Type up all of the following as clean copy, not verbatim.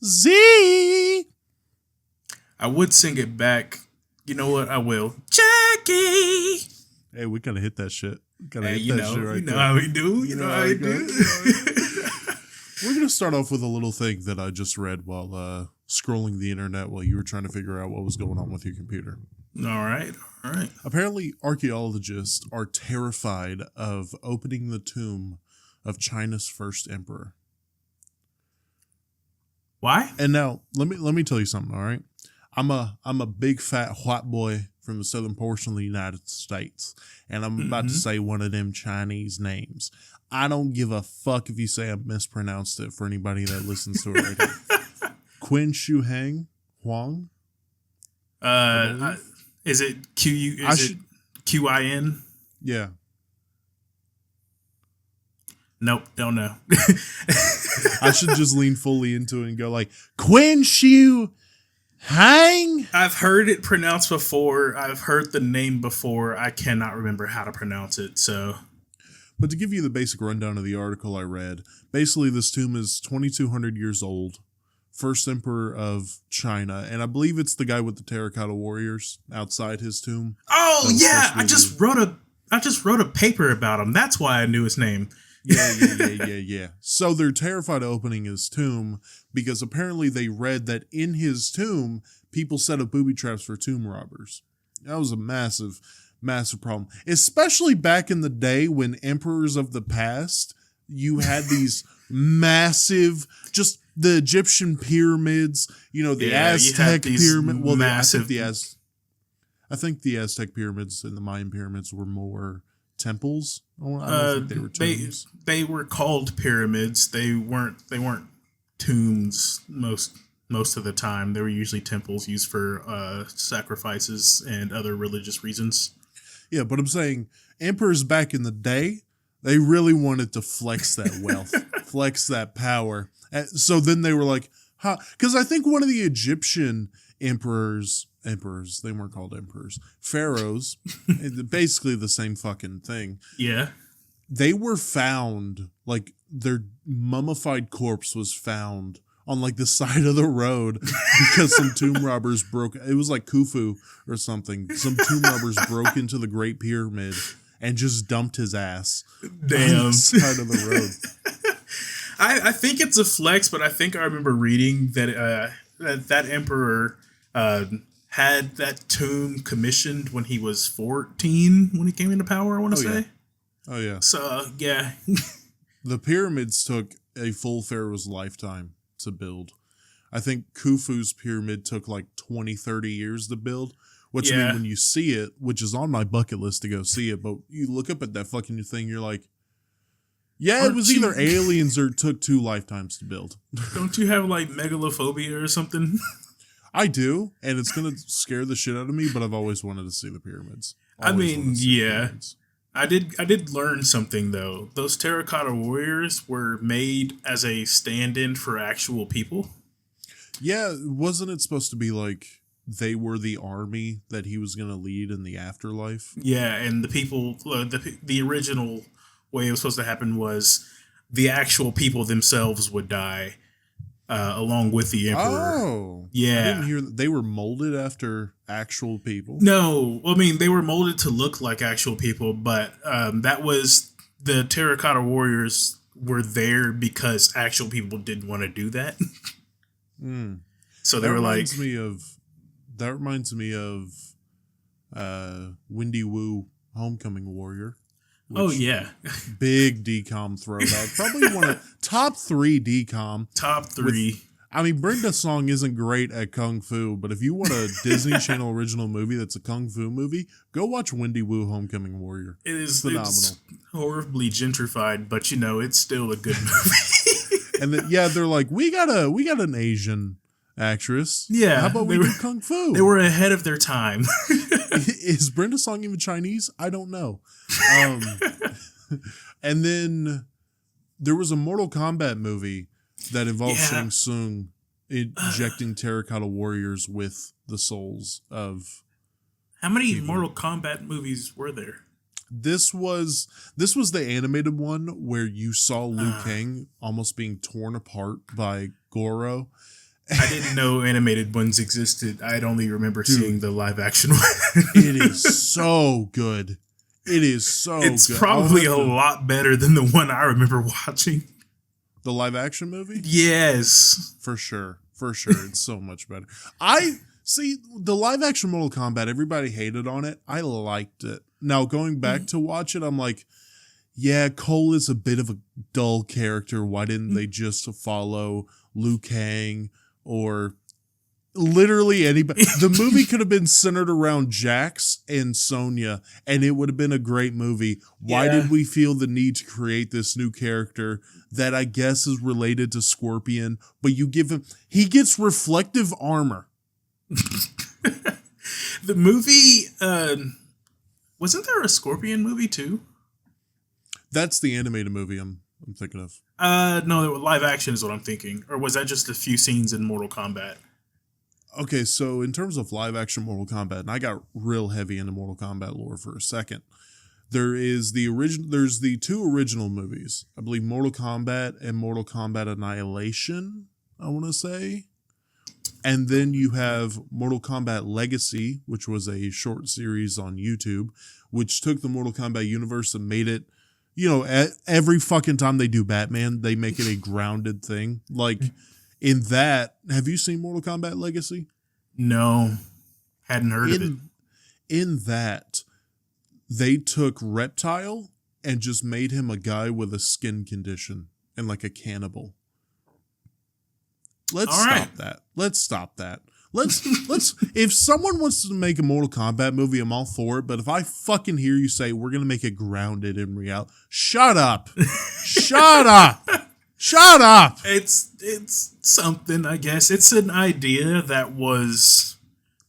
Z. I would sing it back. You know what? I will. Jackie. Hey, we gotta hit that shit. Gotta Hey, hit that shit right you know there. how we do. You know how we do. We're gonna start off with a little thing that I just read while scrolling the internet while you were trying to figure out what was going on with your computer. All right. Apparently, archaeologists are terrified of opening the tomb of China's first emperor. Why? And now, let me tell you something. All right, I'm a big fat white boy from the southern portion of the United States, and I'm about to say one of them Chinese names. I don't give a fuck if you say I mispronounced it for anybody that listens to it right here. Qin Shi Huang. Is it Q-U? Is it Q-I-N? Yeah. Nope, don't know. I should just lean fully into it and go like, Qin Shi Huang? I've heard it pronounced before. I've heard the name before. I cannot remember how to pronounce it, so... But to give you the basic rundown of the article I read, basically this tomb is 2,200 years old, first emperor of China, and I believe it's the guy with the terracotta warriors outside his tomb. Oh yeah, I just wrote a paper about him. That's why I knew his name. Yeah. So they're terrified of opening his tomb because apparently they read that in his tomb, people set up booby traps for tomb robbers. That was a massive problem, especially back in the day when emperors of the past, you had these massive, just the Egyptian pyramids, the Aztec pyramid. Well, massive. I think the Aztec pyramids and the Mayan pyramids were more temples. I don't think they were tombs. They were called pyramids. They weren't tombs most of the time. They were usually temples used for sacrifices and other religious reasons. Yeah, but I'm saying emperors back in the day, they really wanted to flex that wealth, flex that power. And so then they were like, huh? Because I think one of the Egyptian emperors, they weren't called emperors, pharaohs, basically the same fucking thing. Yeah. They were found, like their mummified corpse was found on like the side of the road because some tomb robbers it was like Khufu or something. Some tomb robbers broke into the Great Pyramid and just dumped his ass on the side of the road. I think it's a flex, but I think I remember reading that that emperor had that tomb commissioned when he was 14 when he came into power, I want to say. Yeah. Oh, yeah. So, yeah. The pyramids took a full pharaoh's lifetime to build. I think Khufu's pyramid took like 20, 30 years to build, which I mean, when you see it, which is on my bucket list to go see it, but you look up at that fucking thing, you're like, yeah, it was either aliens or it took 2 lifetimes to build. Don't you have like megalophobia or something? I do, and it's going to scare the shit out of me, but I've always wanted to see the pyramids. I mean, yeah. I did learn something, though. Those terracotta warriors were made as a stand-in for actual people. Yeah, wasn't it supposed to be like they were the army that he was going to lead in the afterlife? Yeah, and the people, the original way it was supposed to happen was the actual people themselves would die along with the emperor. Oh, yeah. I didn't hear that they were molded after actual people. No, I mean they were molded to look like actual people, but that was the terracotta warriors were there because actual people didn't want to do that. So they were like, that reminds me of Windy Woo Homecoming Warrior. Oh yeah, big DCOM throwback. Probably one of top 3 DCOM. Top 3. I mean, Brenda Song isn't great at Kung Fu, but if you want a Disney Channel original movie that's a Kung Fu movie, go watch Windy Woo Homecoming Warrior. It is phenomenal. It's horribly gentrified, but it's still a good movie. And then, they're like, we got an Asian actress. Yeah, how about we do Kung Fu? They were ahead of their time. Is Brenda Song even Chinese? I don't know. And then there was a Mortal Kombat movie that involved Shang Tsung injecting terracotta warriors with the souls of. How many Mortal Kombat movies were there? This was the animated one where you saw Liu Kang almost being torn apart by Goro. I didn't know animated ones existed. I'd only remember seeing the live action one. It is so good. It is so it's good. probably a lot better than the one I remember watching. The live action movie? Yes. For sure. For sure. It's so much better. I see the live action Mortal Kombat, everybody hated on it. I liked it. Now going back to watch it, I'm like, yeah, Cole is a bit of a dull character. Why didn't they just follow Liu Kang or literally anybody? The movie could have been centered around Jax and Sonya, and it would have been a great movie. Why did we feel the need to create this new character that I guess is related to Scorpion, but you give him, he gets reflective armor. The movie, wasn't there a Scorpion movie too? That's the animated movie I'm thinking of. No, live action is what I'm thinking. Or was that just a few scenes in Mortal Kombat? Okay, so in terms of live action Mortal Kombat, and I got real heavy into Mortal Kombat lore for a second. There's the two original movies. I believe Mortal Kombat and Mortal Kombat Annihilation, I want to say. And then you have Mortal Kombat Legacy, which was a short series on YouTube, which took the Mortal Kombat universe and made it, you know, every fucking time they do Batman, they make it a grounded thing. Like in that, have you seen Mortal Kombat Legacy? No, hadn't heard of it. In that, they took Reptile and just made him a guy with a skin condition and like a cannibal. Let's stop that. Let's if someone wants to make a Mortal Kombat movie, I'm all for it. But if I fucking hear you say we're gonna make it grounded in reality, shut up. Shut up. Shut up. It's something, I guess. It's an idea that was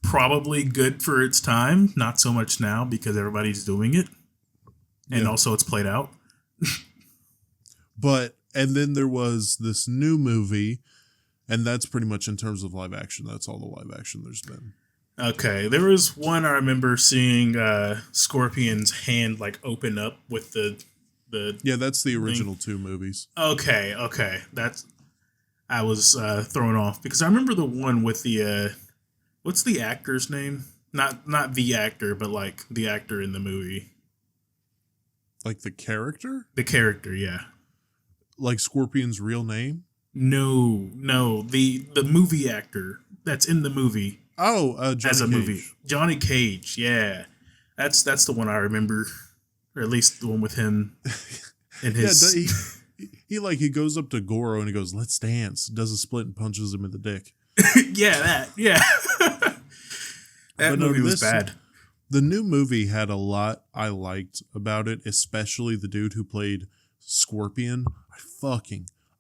probably good for its time. Not so much now because everybody's doing it. And also it's played out. And then there was this new movie. And that's pretty much in terms of live action. That's all the live action there's been. Okay, there was one I remember seeing Scorpion's hand like open up with the yeah, that's the original two movies. Okay, I was thrown off because I remember the one with the what's the actor's name? Not the actor, but like the actor in the movie. Like the character? The character, yeah. Like Scorpion's real name? No, the movie actor that's in the movie. Oh, Johnny as a Cage. Movie, Johnny Cage. Yeah, that's the one I remember, or at least the one with him in his. Yeah, he goes up to Goro and he goes, "Let's dance." Does a split and punches him in the dick. that movie was bad. The new movie had a lot I liked about it, especially the dude who played Scorpion.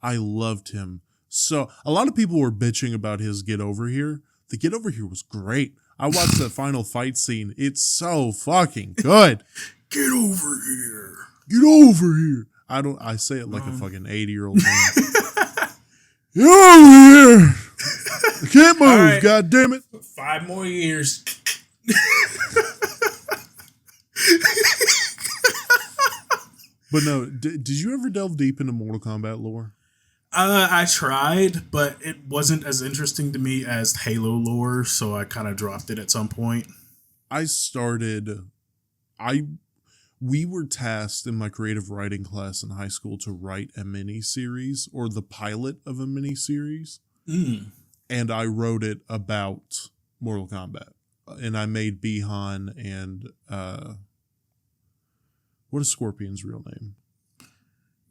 I loved him. So a lot of people were bitching about his Get Over Here. The Get Over Here was great. I watched that final fight scene. It's so fucking good. Get over here. Get over here. I say it like a fucking 80-year-old man. Get over here. I can't move, right. God damn it. 5 more years. But no, did you ever delve deep into Mortal Kombat lore? I tried, but it wasn't as interesting to me as Halo lore, so I kind of dropped it at some point. We were tasked in my creative writing class in high school to write a mini-series, or the pilot of a mini-series. And I wrote it about Mortal Kombat. And I made Bihan and, what is Scorpion's real name?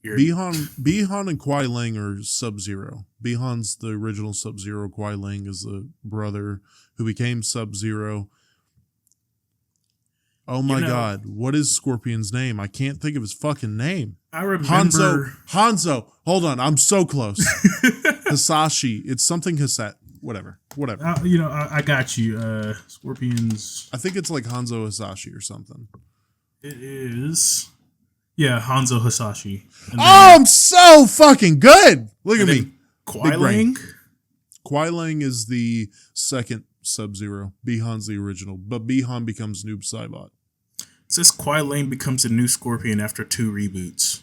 Bihan and Kuai Ling are Sub-Zero. Bihan's the original Sub-Zero. Kuai Ling is the brother who became Sub-Zero. Oh my God. What is Scorpion's name? I can't think of his fucking name. I remember. Hanzo. Hold on. I'm so close. Hisashi. It's something Hisashi. Whatever. I got you. Scorpion's. I think it's like Hanzo Hisashi or something. It is. Yeah, Hanzo Hisashi. I'm so fucking good. Look at me. Kuai Ling? Kuai Ling is the second Sub-Zero. Bihan's the original. But Bihan becomes Noob Saibot. It says Kuai Ling becomes a new Scorpion after 2 reboots.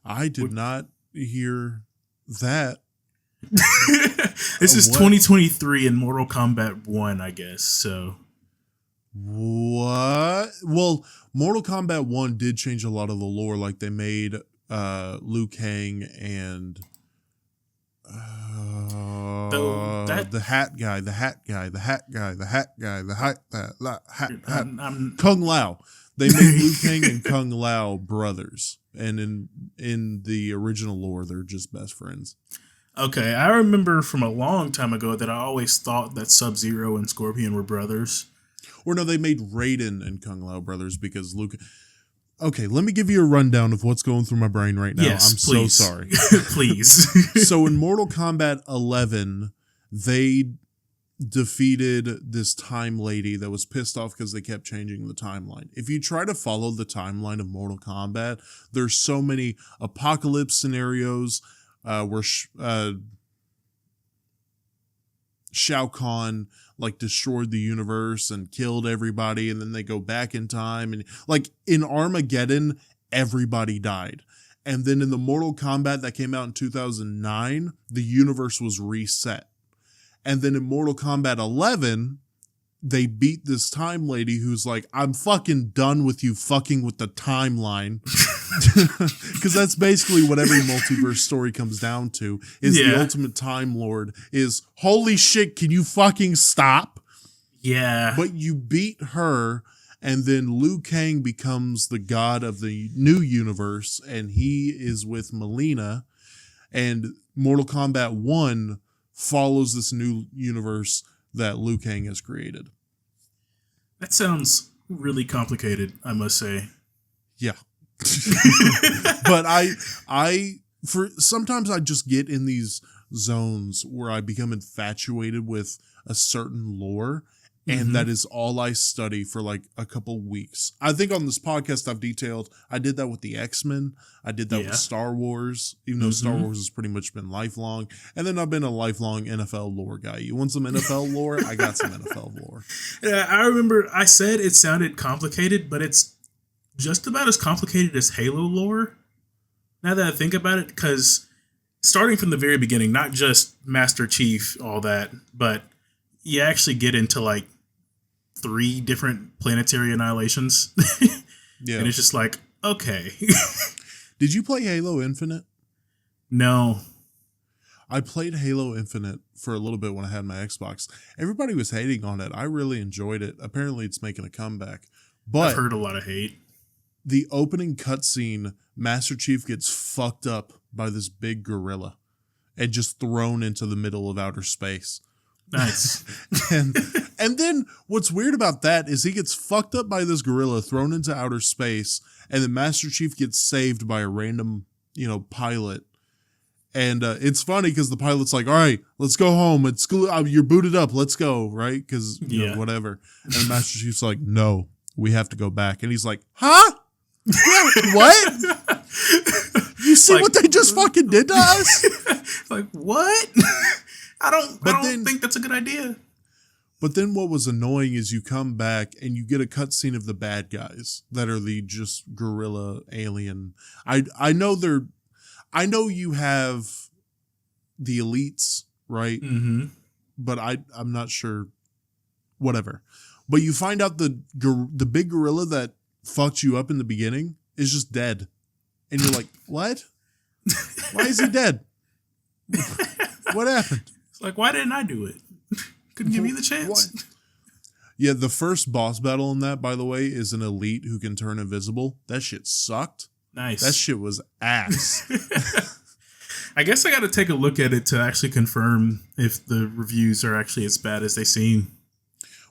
I did not hear that. This is 2023 in Mortal Kombat 1, I guess. So what? Well, Mortal Kombat 1 did change a lot of the lore. Like they made Liu Kang and the hat guy, Kung Lao. They made Liu Kang and Kung Lao brothers, and in the original lore, they're just best friends. Okay, I remember from a long time ago that I always thought that Sub-Zero and Scorpion were brothers. Or no, they made Raiden and Kung Lao brothers because Luke. Okay, let me give you a rundown of what's going through my brain right now. Yes, I'm please. so sorry. Please. So in Mortal Kombat 11, they defeated this time lady that was pissed off because they kept changing the timeline. If you try to follow the timeline of Mortal Kombat, there's so many apocalypse scenarios where Shao Kahn like destroyed the universe and killed everybody, and then they go back in time, and like in Armageddon, everybody died. And then in the Mortal Kombat that came out in 2009, the universe was reset. And then in Mortal Kombat 11, they beat this time lady who's like, I'm fucking done with you fucking with the timeline. Because that's basically what every multiverse story comes down to, is the ultimate Time Lord is, holy shit, can you fucking stop? Yeah. But you beat her, and then Liu Kang becomes the god of the new universe, and he is with Melina, and Mortal Kombat 1 follows this new universe that Liu Kang has created. That sounds really complicated, I must say. Yeah. But sometimes I just get in these zones where I become infatuated with a certain lore, and that is all I study for like a couple weeks. I think on this podcast I've detailed, I did that with the X-Men. I did that with Star Wars, even though Star Wars has pretty much been lifelong. And then I've been a lifelong NFL lore guy. You want some NFL lore? I got some NFL lore. Yeah, I remember I said it sounded complicated, but it's just about as complicated as Halo lore. Now that I think about it, because starting from the very beginning, not just Master Chief, all that, but you actually get into like 3 different planetary annihilations. Yeah. And it's just like, okay. Did you play Halo Infinite? No. I played Halo Infinite for a little bit when I had my Xbox. Everybody was hating on it. I really enjoyed it. Apparently it's making a comeback. But I've heard a lot of hate. The opening cutscene, Master Chief gets fucked up by this big gorilla and just thrown into the middle of outer space. Nice. and then what's weird about that is he gets fucked up by this gorilla, thrown into outer space, and then Master Chief gets saved by a random, pilot. And it's funny because the pilot's like, all right, let's go home. You're booted up. Let's go, right? Because whatever. And Master Chief's like, no, we have to go back. And he's like, huh? What? You see what they just fucking did to us? Like, what? I don't think that's a good idea. But then what was annoying is you come back and you get a cutscene of the bad guys that are the just gorilla alien. I know you have the elites, right? Mm-hmm. But I'm not sure. Whatever. But you find out the big gorilla that fucked you up in the beginning is just dead. And you're like, what? Why is he dead? What happened? It's like, why didn't I do it? Couldn't give me the chance. What? Yeah, the first boss battle in that, by the way, is an elite who can turn invisible. That shit sucked. Nice. That shit was ass. I guess I got to take a look at it to actually confirm if the reviews are actually as bad as they seem.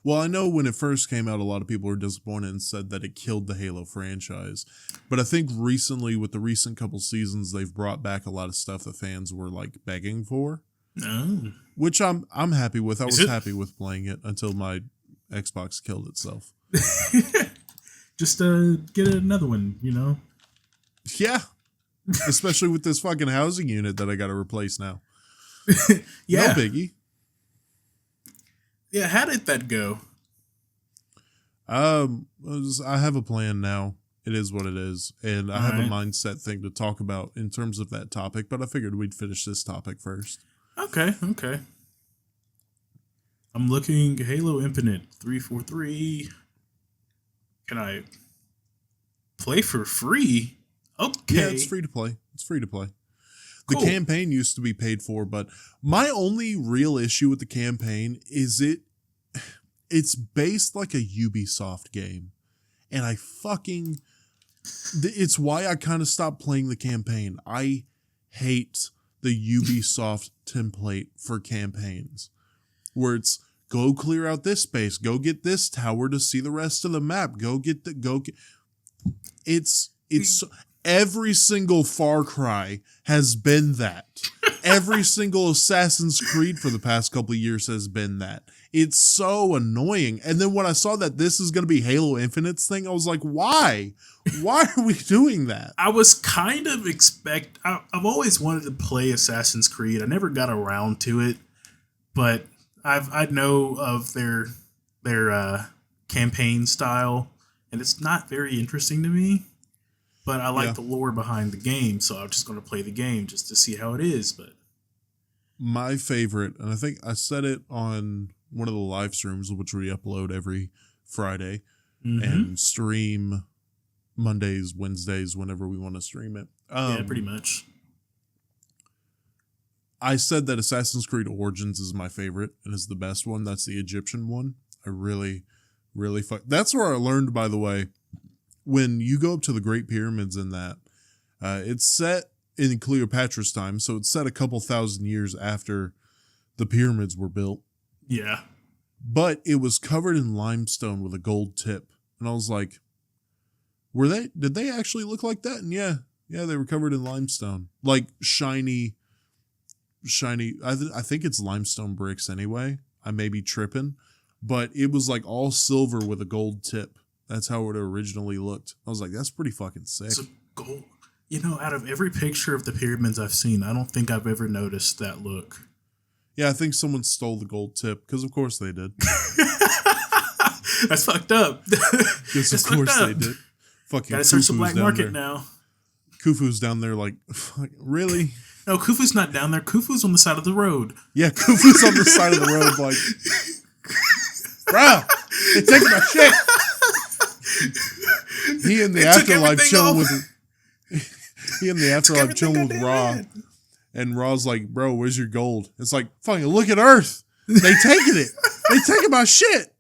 Well, I know when it first came out, a lot of people were disappointed and said that it killed the Halo franchise. But I think recently, with the recent couple seasons, they've brought back a lot of stuff that fans were like begging for. Oh. Which I'm happy with. I was happy with playing it until my Xbox killed itself. Just get another one, Yeah. Especially with this fucking housing unit that I got to replace now. Yeah. No biggie. Yeah, how did that go? I have a plan now. It is what it is. And I have a mindset thing to talk about in terms of that topic, but I figured we'd finish this topic first. Okay. I'm looking Halo Infinite 343. Can I play for free? Okay. Yeah, it's free to play. It's free to play. The Cool. campaign used to be paid for, but my only real issue with the campaign is it's based like a Ubisoft game. And it's why I kind of stopped playing the campaign. I hate the Ubisoft template for campaigns where it's go clear out this space, go get this tower to see the rest of the map, it's every single Far Cry has been that. Every single Assassin's Creed for the past couple of years has been that. It's so annoying. And then when I saw that this is going to be Halo Infinite's thing, I was like, why? Why are we doing that? I was kind of I've always wanted to play Assassin's Creed. I never got around to it, but I know of their campaign style, and it's not very interesting to me. But I like the lore behind the game, so I'm just going to play the game just to see how it is. But my favorite, and I think I said it on one of the live streams, which we upload every Friday and stream Mondays, Wednesdays, whenever we want to stream it. Yeah, pretty much. I said that Assassin's Creed Origins is my favorite and is the best one. That's the Egyptian one. I really, really that's where I learned, by the way, when you go up to the Great Pyramids in that, it's set in Cleopatra's time, so it's set a couple thousand years after the pyramids were built. Yeah. But it was covered in limestone with a gold tip. And I was like, did they actually look like that? And yeah, they were covered in limestone. Like shiny, I think it's limestone bricks anyway. I may be tripping. But it was like all silver with a gold tip. That's how it originally looked. I was like, that's pretty fucking sick. It's a gold. You know, out of every picture of the pyramids I've seen, I don't think I've ever noticed that look. Yeah, I think someone stole the gold tip, because of course they did. That's fucked up. Because of course they did. Fucking gotta search the black market now. Khufu's down there like, fuck, really? No, Khufu's not down there. Khufu's on the side of the road. Yeah, Khufu's on the side of the road like, bro, they're taking my shit. He in the afterlife chilling with Ra. And Ra's like, bro, where's your gold? It's like, fucking look at Earth. They taking it. They taking my shit.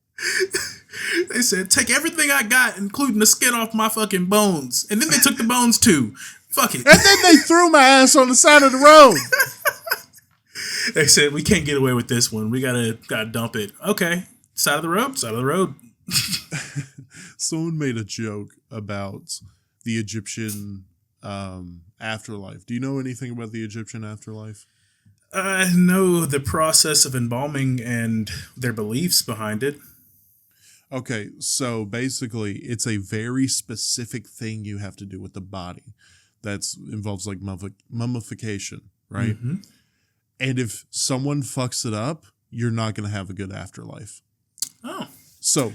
They said, take everything I got, including the skin off my fucking bones. And then they took the bones too. Fuck it. And then they threw my ass on the side of the road. They said, we can't get away with this one. We gotta dump it. Okay. Side of the road. Someone made a joke about the Egyptian afterlife. Do you know anything about the Egyptian afterlife? I know the process of embalming and their beliefs behind it. Okay, so basically it's a very specific thing you have to do with the body that involves like mummification, right? Mm-hmm. And if someone fucks it up, you're not going to have a good afterlife. Oh. So,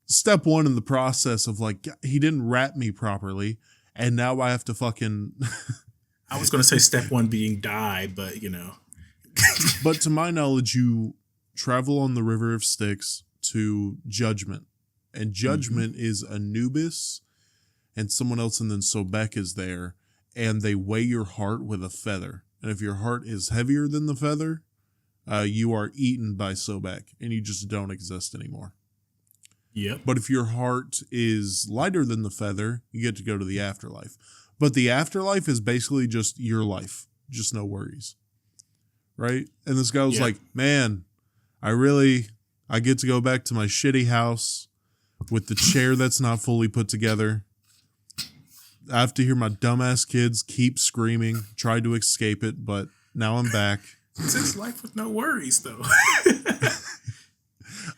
step one in the process of like, he didn't wrap me properly, and now I have to fucking... I was going to say step one being die, but you know. But to my knowledge, you travel on the River of Styx to Judgment. And Judgment is Anubis and someone else, and then Sobek is there. And they weigh your heart with a feather. And if your heart is heavier than the feather, you are eaten by Sobek, and you just don't exist anymore. Yep. But if your heart is lighter than the feather, you get to go to the afterlife. But the afterlife is basically just your life. Just no worries. Right? And this guy was like, man, I get to go back to my shitty house with the chair that's not fully put together. I have to hear my dumbass kids keep screaming, try to escape it, but now I'm back. It's his life with no worries, though.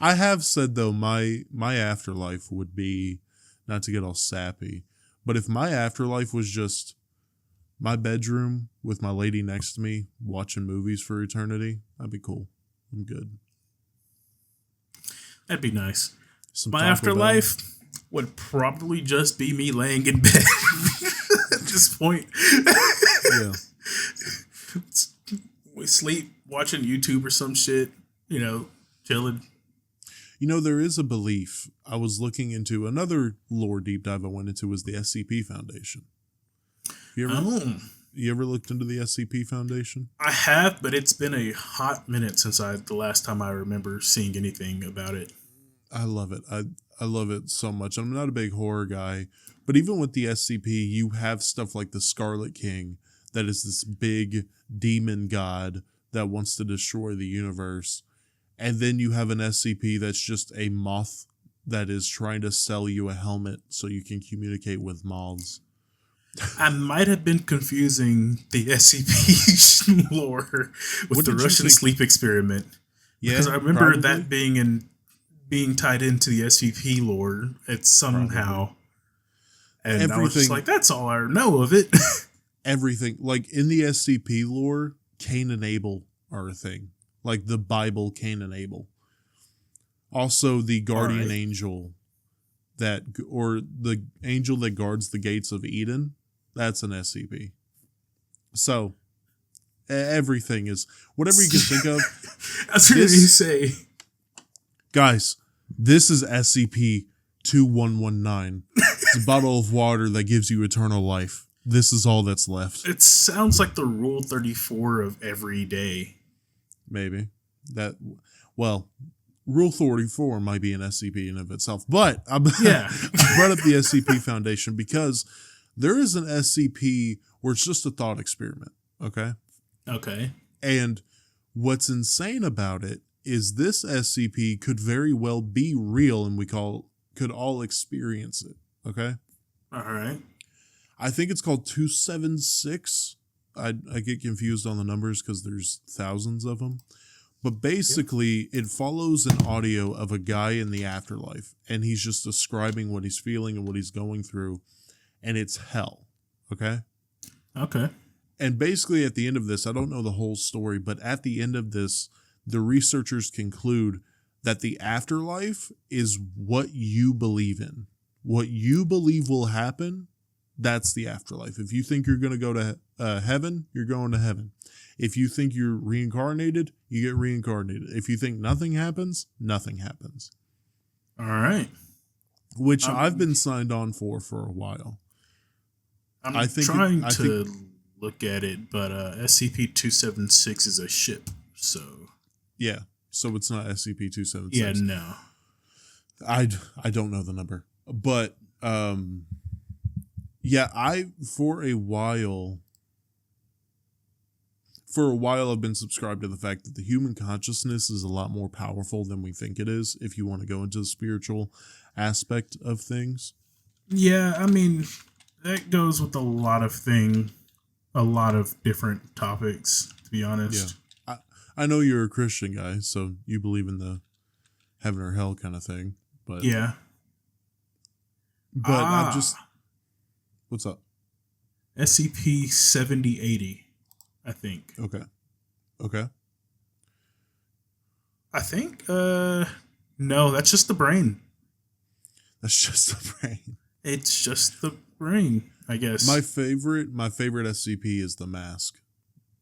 I have said, though, my afterlife would be, not to get all sappy, but if my afterlife was just my bedroom with my lady next to me watching movies for eternity, that'd be cool. I'm good. That'd be nice. My afterlife would probably just be me laying in bed at this point. Yeah. We sleep watching YouTube or some shit, you know, chilling. You know, there is a belief. I was looking into another lore deep dive I went into was the SCP Foundation. You ever looked into the SCP Foundation? I have, but it's been a hot minute since the last time I remember seeing anything about it. I love it. I love it so much. I'm not a big horror guy, but even with the SCP, you have stuff like the Scarlet King that is this big demon god that wants to destroy the universe. And then you have an SCP that's just a moth that is trying to sell you a helmet so you can communicate with moths. I might have been confusing the SCP lore with the Russian sleep experiment. Yeah, because I remember probably that being tied into the SCP lore. It's somehow, and everything, I was just like, that's all I know of it. Everything, like in the SCP lore, Cain and Abel are a thing. Like the Bible, Cain and Abel. Also, the guardian angel or the angel that guards the gates of Eden, that's an SCP. So, everything is, whatever you can think of. That's what you say. Guys, this is SCP-2119. It's a bottle of water that gives you eternal life. This is all that's left. It sounds like the Rule 34 of every day. Maybe. Rule 34 might be an SCP in of itself. But I brought up the SCP Foundation because there is an SCP where it's just a thought experiment. Okay? Okay. And what's insane about it is this SCP could very well be real and could all experience it. Okay? All right. I think it's called 276. I get confused on the numbers because there's thousands of them. But basically, it follows an audio of a guy in the afterlife, and he's just describing what he's feeling and what he's going through, and it's hell. Okay? Okay. And basically, at the end of this, I don't know the whole story, but at the end of this, the researchers conclude that the afterlife is what you believe in. What you believe will happen, that's the afterlife. If you think you're going to go to heaven, you're going to heaven. If you think you're reincarnated, you get reincarnated. If you think nothing happens, nothing happens. All right. Which I've been signed on for a while. I'm trying to look at it, but SCP-276 is a ship, so... Yeah, so it's not SCP-276. Yeah, no. I don't know the number. But, for a while I've been subscribed to the fact that the human consciousness is a lot more powerful than we think it is, if you want to go into the spiritual aspect of things. Yeah, I mean, that goes with a lot of different topics, to be honest. Yeah. I know you're a Christian guy, so you believe in the heaven or hell kind of thing. But yeah. But what's up? SCP-7080. I think. Okay. I think, no, that's just the brain. That's just the brain. It's just the brain, I guess. My favorite SCP is the mask.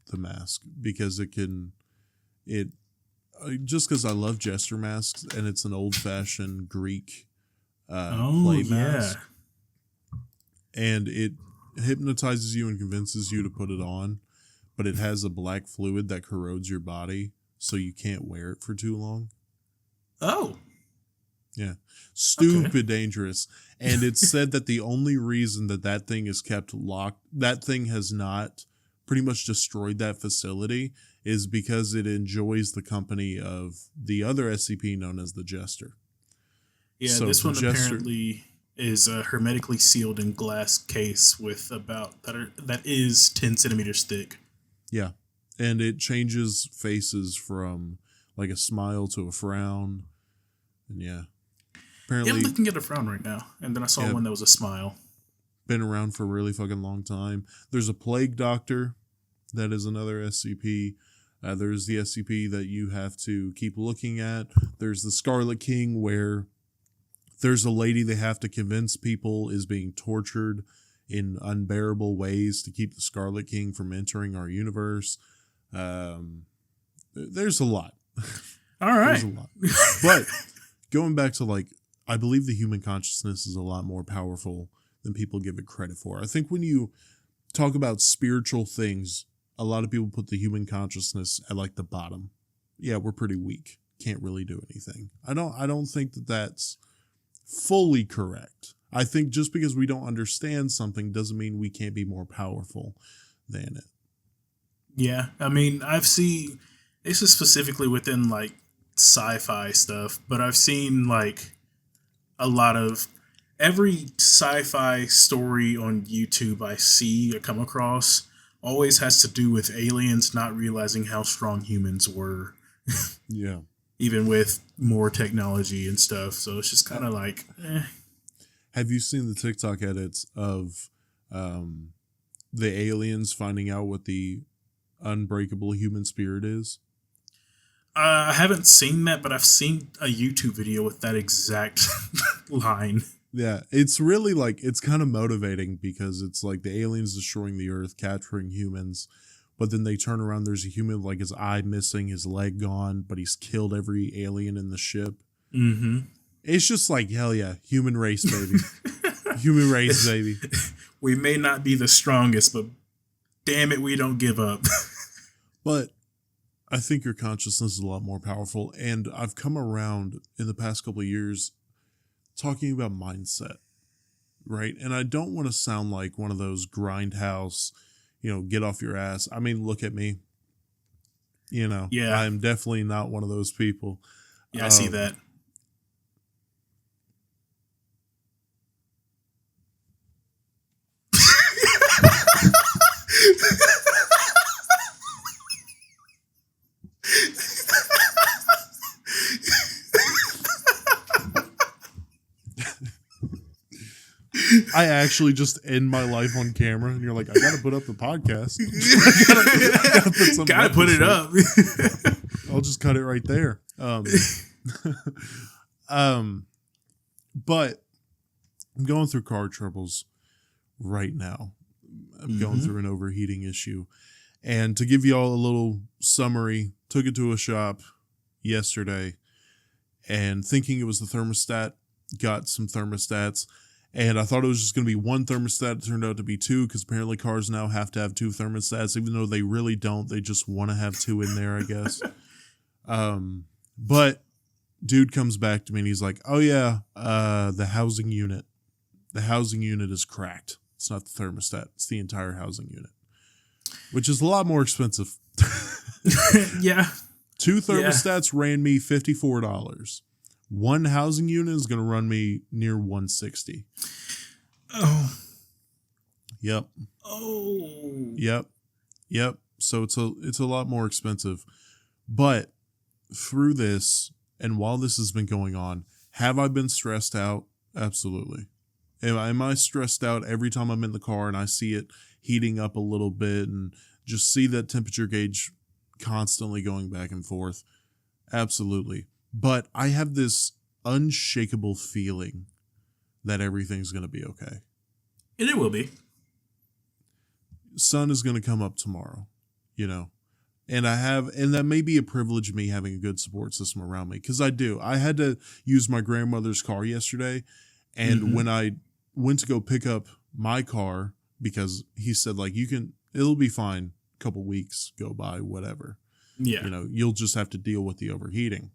The mask. Because just because I love jester masks, and it's an old-fashioned Greek clay mask. And it hypnotizes you and convinces you to put it on. But it has a black fluid that corrodes your body, so you can't wear it for too long. Oh. Yeah. Stupid dangerous. And it's said that the only reason that thing is kept locked, that thing has not pretty much destroyed that facility, is because it enjoys the company of the other SCP known as the Jester. Yeah, so this one apparently is hermetically sealed in glass case with that is 10 centimeters thick. Yeah, and it changes faces from like a smile to a frown, and yeah. Apparently, I'm looking at a frown right now, and then I saw one that was a smile. Been around for a really fucking long time. There's a plague doctor, that is another SCP. There's the SCP that you have to keep looking at. There's the Scarlet King, where there's a lady they have to convince people is being tortured in unbearable ways to keep the Scarlet King from entering our universe. There's a lot. All right. There's a lot. But going back to like, I believe the human consciousness is a lot more powerful than people give it credit for. I think when you talk about spiritual things, a lot of people put the human consciousness at like the bottom. Yeah, we're pretty weak. Can't really do anything. I don't think that that's fully correct. I think just because we don't understand something doesn't mean we can't be more powerful than it. Yeah, I mean, I've seen, this is specifically within like sci-fi stuff, but I've seen like a lot of, every sci-fi story on YouTube I see or come across always has to do with aliens not realizing how strong humans were. Yeah. Even with more technology and stuff. So it's just kind of like, eh. Have you seen the TikTok edits of the aliens finding out what the unbreakable human spirit is? I haven't seen that, but I've seen a YouTube video with that exact line. Yeah, it's really like, it's kind of motivating because it's like the aliens destroying the earth, capturing humans, but then they turn around, there's a human with like his eye missing, his leg gone, but he's killed every alien in the ship. Mm-hmm. It's just like, hell yeah, human race, baby. Human race, baby. We may not be the strongest, but damn it, we don't give up. But I think your consciousness is a lot more powerful. And I've come around in the past couple of years talking about mindset, right? And I don't want to sound like one of those grindhouse, get off your ass. I mean, look at me. Yeah. I'm definitely not one of those people. Yeah, I see that. I actually just end my life on camera, and you're like, I gotta put up the podcast. I gotta put it up. I'll just cut it right there. But I'm going through car troubles right now. I'm going through an overheating issue. And to give you all a little summary, took it to a shop yesterday and thinking it was the thermostat, got some thermostats. And I thought it was just going to be one thermostat. It turned out to be two because apparently cars now have to have two thermostats, even though they really don't. They just want to have two in there, I guess. But dude comes back to me and he's like, oh, yeah, the housing unit. The housing unit is cracked. It's not the thermostat. It's the entire housing unit, which is a lot more expensive. Yeah. Two thermostats ran me $54. One housing unit is going to run me near $160. Oh. Yep. Oh. Yep. So it's a lot more expensive. But through this, and while this has been going on, have I been stressed out? Absolutely. Am I stressed out every time I'm in the car and I see it heating up a little bit and just see that temperature gauge constantly going back and forth? Absolutely. But I have this unshakable feeling that everything's going to be okay. And it will be. Sun is going to come up tomorrow, and and that may be a privilege, me having a good support system around me, because I do. I had to use my grandmother's car yesterday, and when I went to go pick up my car, because he said, like, it'll be fine, a couple weeks go by, whatever. Yeah. You'll just have to deal with the overheating.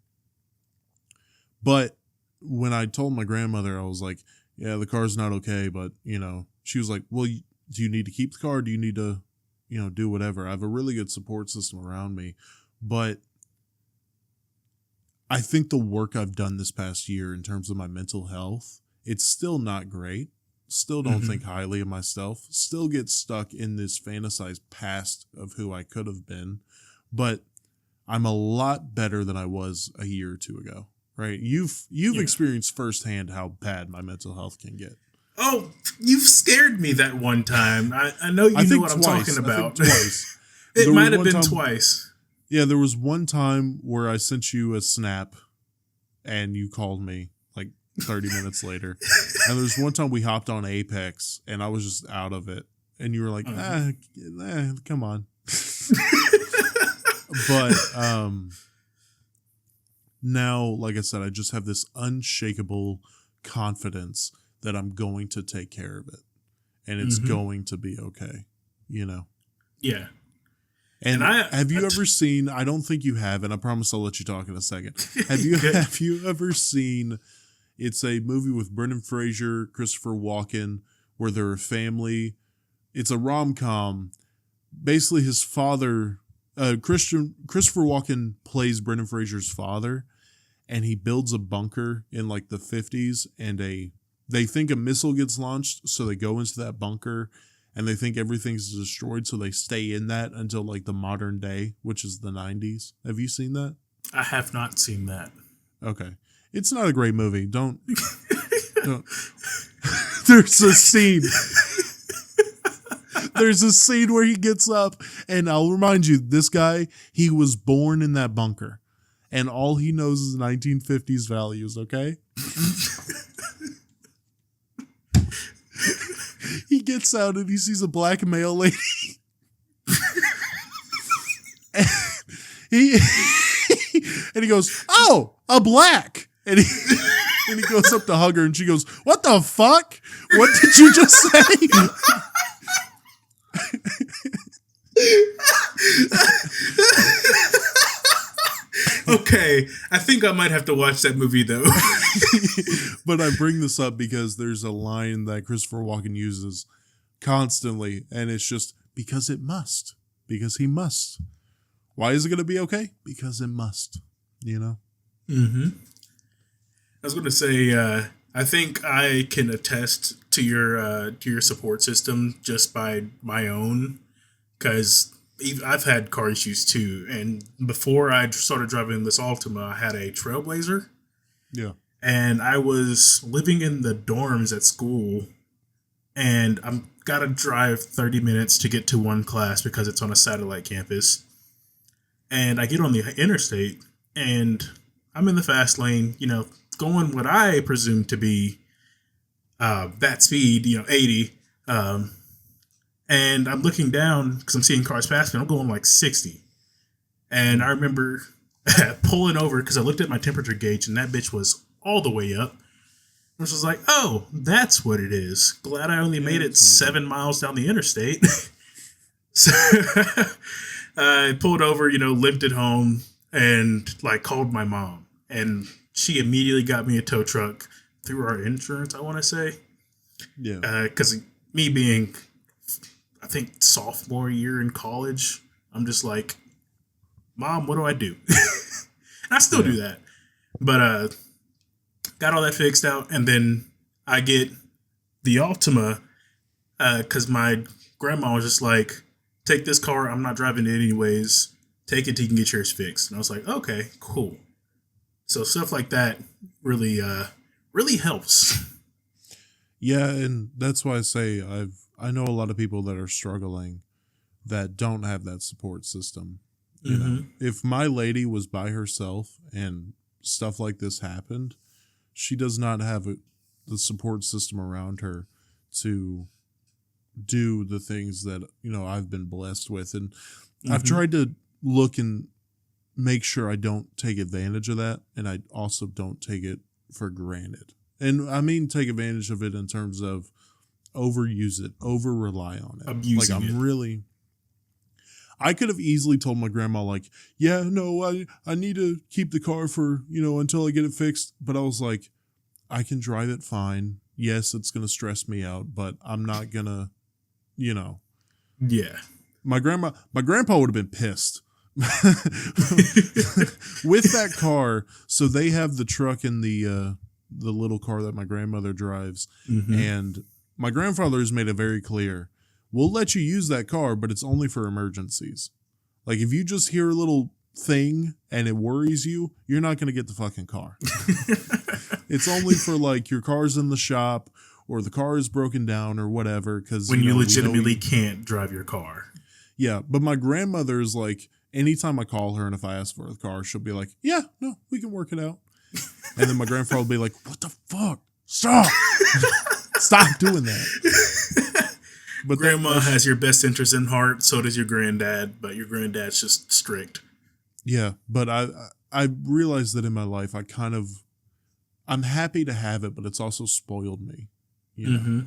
But when I told my grandmother, I was like, yeah, the car's not okay. But, she was like, well, do you need to keep the car? Do you need to, do whatever? I have a really good support system around me. But I think the work I've done this past year in terms of my mental health, it's still not great. Still don't think highly of myself. Still get stuck in this fantasized past of who I could have been. But I'm a lot better than I was a year or two ago. Right, you've experienced firsthand how bad my mental health can get. Oh, you've scared me that one time. I know you know what I'm talking about. Twice. It might have been twice. Yeah, there was one time where I sent you a snap, and you called me like 30 minutes later. And there's one time we hopped on Apex, and I was just out of it, and you were like, come on. But now, like I said, I just have this unshakable confidence that I'm going to take care of it and it's going to be okay, you know? Yeah. And have you ever seen, I don't think you have, and I promise I'll let you talk in a second. Have you ever seen, it's a movie with Brendan Fraser, Christopher Walken, where they're a family. It's a rom-com. Basically, his father, Christopher Walken plays Brendan Fraser's father, and he builds a bunker in like the 50s, and they think a missile gets launched, so they go into that bunker, and they think everything's destroyed, so they stay in that until like the modern day, which is the 90s. Have you seen that? I have not seen that. Okay. It's not a great movie. Don't. There's a scene. There's a scene where he gets up, and I'll remind you, this guy, he was born in that bunker, and all he knows is 1950s values, okay? He gets out and he sees a black male lady. and he goes, "Oh, a black." And he goes up to hug her and she goes, "What the fuck? What did you just say?" Okay, I think I might have to watch that movie though. But I bring this up because there's a line that Christopher Walken uses constantly, and it's just because it must. Because he must. Why is it going to be okay? Because it must. You know? Mm-hmm. I was going to say, I think I can attest to your support system just by my own, because I've had car issues too. And before I started driving this Altima, I had a Trailblazer. Yeah. And I was living in the dorms at school, and I'm got to drive 30 minutes to get to one class because it's on a satellite campus. And I get on the interstate, and I'm in the fast lane, going what I presume to be that speed, 80. And I'm looking down because I'm seeing cars pass me. I'm going like 60. And I remember pulling over because I looked at my temperature gauge, and that bitch was all the way up. I was just like, oh, that's what it is. Glad I only made it 7 miles down the interstate. So I pulled over, limped it home, and like called my mom. And she immediately got me a tow truck through our insurance, I want to say. Yeah. Because me being, I think, sophomore year in college, I'm just like, Mom, what do I do? And I still do that. But got all that fixed out, and then I get the Altima because my grandma was just like, take this car, I'm not driving it anyways. Take it till you can get yours fixed. And I was like, okay, cool. So stuff like that really helps. Yeah, and that's why I say I know a lot of people that are struggling that don't have that support system. You know, if my lady was by herself and stuff like this happened, she does not have the support system around her to do the things that, I've been blessed with. And I've tried to look and make sure I don't take advantage of that. And I also don't take it for granted. And I mean, take advantage of it in terms of overuse it, over rely on it. Abusing it. I could have easily told my grandma, like, yeah, no, I need to keep the car for, until I get it fixed. But I was like, I can drive it fine. Yes, it's going to stress me out, but I'm not going to, Yeah. My grandpa would have been pissed with that car. So they have the truck and the little car that my grandmother drives. And my grandfather has made it very clear, we'll let you use that car, but it's only for emergencies. Like, if you just hear a little thing and it worries you, you're not going to get the fucking car. It's only for, like, your car's in the shop or the car is broken down or whatever. Because when you legitimately can't drive your car. Yeah, but my grandmother is like, anytime I call her and if I ask for the car, she'll be like, yeah, no, we can work it out. And then my grandfather will be like, what the fuck? Stop. Stop doing that. But Grandma has your best interest in heart. So does your granddad. But your granddad's just strict. Yeah. But I realized that in my life, I'm happy to have it, but it's also spoiled me. You know, Mm-hmm.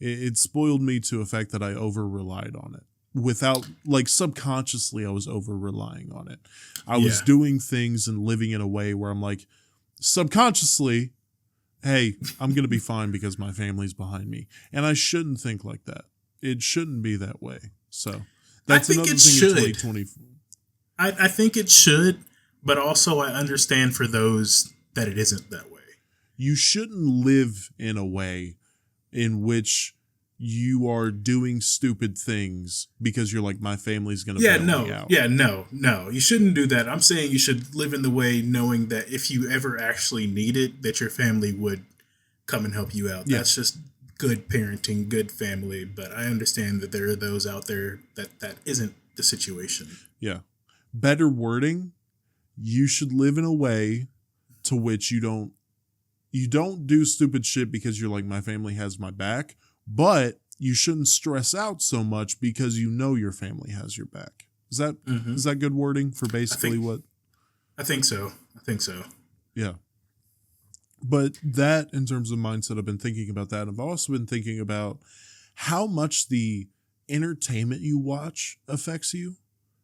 it spoiled me to a fact that I over relied on it without, like, subconsciously, I was over relying on it. I was doing things and living in a way where I'm like, subconsciously, hey, I'm going to be fine because my family's behind me. And I shouldn't think like that. It shouldn't be that way. So that's another thing in 2020. I think it should, but also I understand for those that it isn't that way. You shouldn't live in a way in which you are doing stupid things because you're like, my family's going to bail me out. Yeah, no. You shouldn't do that. I'm saying you should live in the way knowing that if you ever actually need it, that your family would come and help you out. Yeah. That's just good parenting, good family. But I understand that there are those out there that isn't the situation. Yeah. Better wording, you should live in a way to which you don't do stupid shit because you're like, my family has my back, but you shouldn't stress out so much because you know your family has your back. Is that good wording for basically what? I think so. Yeah. But that, in terms of mindset, I've been thinking about that. I've also been thinking about how much the entertainment you watch affects you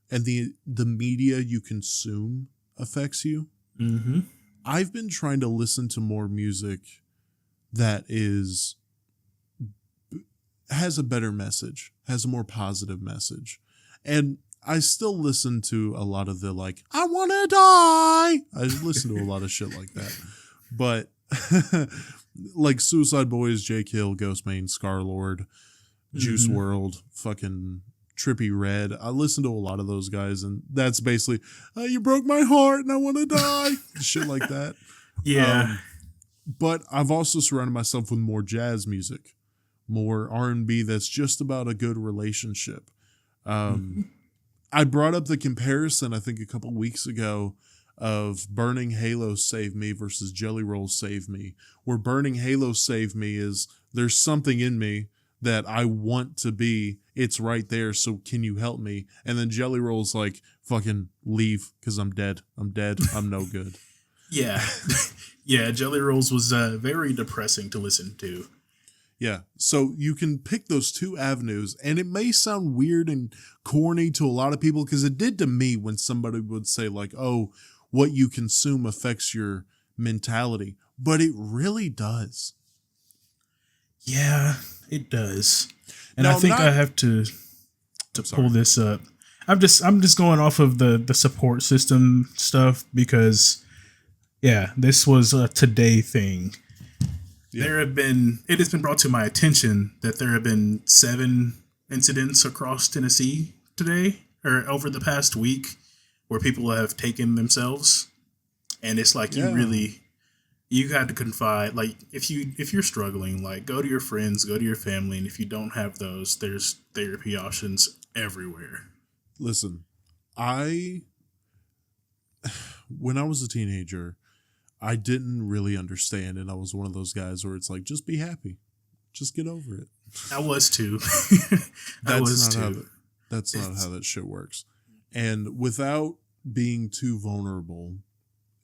and the media you consume affects you. Mm-hmm. I've been trying to listen to more music that has a better message, has a more positive message. And I still listen to a lot of the, like, I want to die. I listen to a lot of shit like that. But like Suicide Boys, J. Kill, Ghostmane, Scar-Lord, Juice WRLD, fucking Trippie Redd. I listen to a lot of those guys, and that's basically, you broke my heart and I want to die. Shit like that. Yeah. But I've also surrounded myself with more jazz music, more R&B that's just about a good relationship. I brought up the comparison, I think, a couple weeks ago of Burning Halo Save Me versus Jelly Roll Save Me, where Burning Halo Save Me is, there's something in me that I want to be, it's right there, so can you help me? And then Jelly Roll's like, fucking leave, because I'm dead, I'm no good. Yeah. Yeah, Jelly Rolls was very depressing to listen to. Yeah, so you can pick those two avenues, and it may sound weird and corny to a lot of people, because it did to me when somebody would say, like, oh, what you consume affects your mentality, but it really does. Yeah, it does. And now, I think I have to pull this up. I'm just going off of the support system stuff because, yeah, this was a today thing. Yeah. It has been brought to my attention that there have been 7 incidents across Tennessee today or over the past week where people have taken themselves, and it's like you had to confide. Like if you're struggling, like go to your friends, go to your family, and if you don't have those, there's therapy options everywhere. Listen, when I was a teenager, I didn't really understand, and I was one of those guys where it's like, just be happy. Just get over it. I was too. That's not how that shit works. And without being too vulnerable,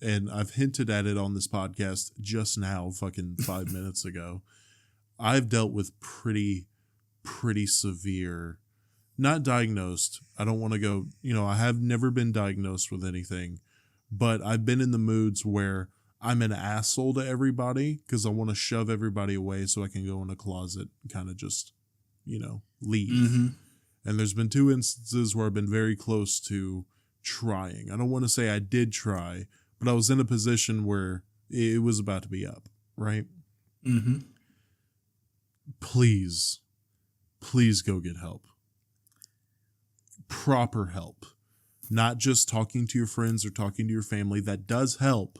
and I've hinted at it on this podcast just now, fucking 5 minutes ago, I've dealt with pretty severe, not diagnosed. I don't want to go, I have never been diagnosed with anything, but I've been in the moods where I'm an asshole to everybody because I want to shove everybody away so I can go in a closet and kind of just, leave. Mm-hmm. And there's been 2 instances where I've been very close to trying. I don't want to say I did try, but I was in a position where it was about to be up, right? Mm-hmm. Please go get help. Proper help. Not just talking to your friends or talking to your family. That does help,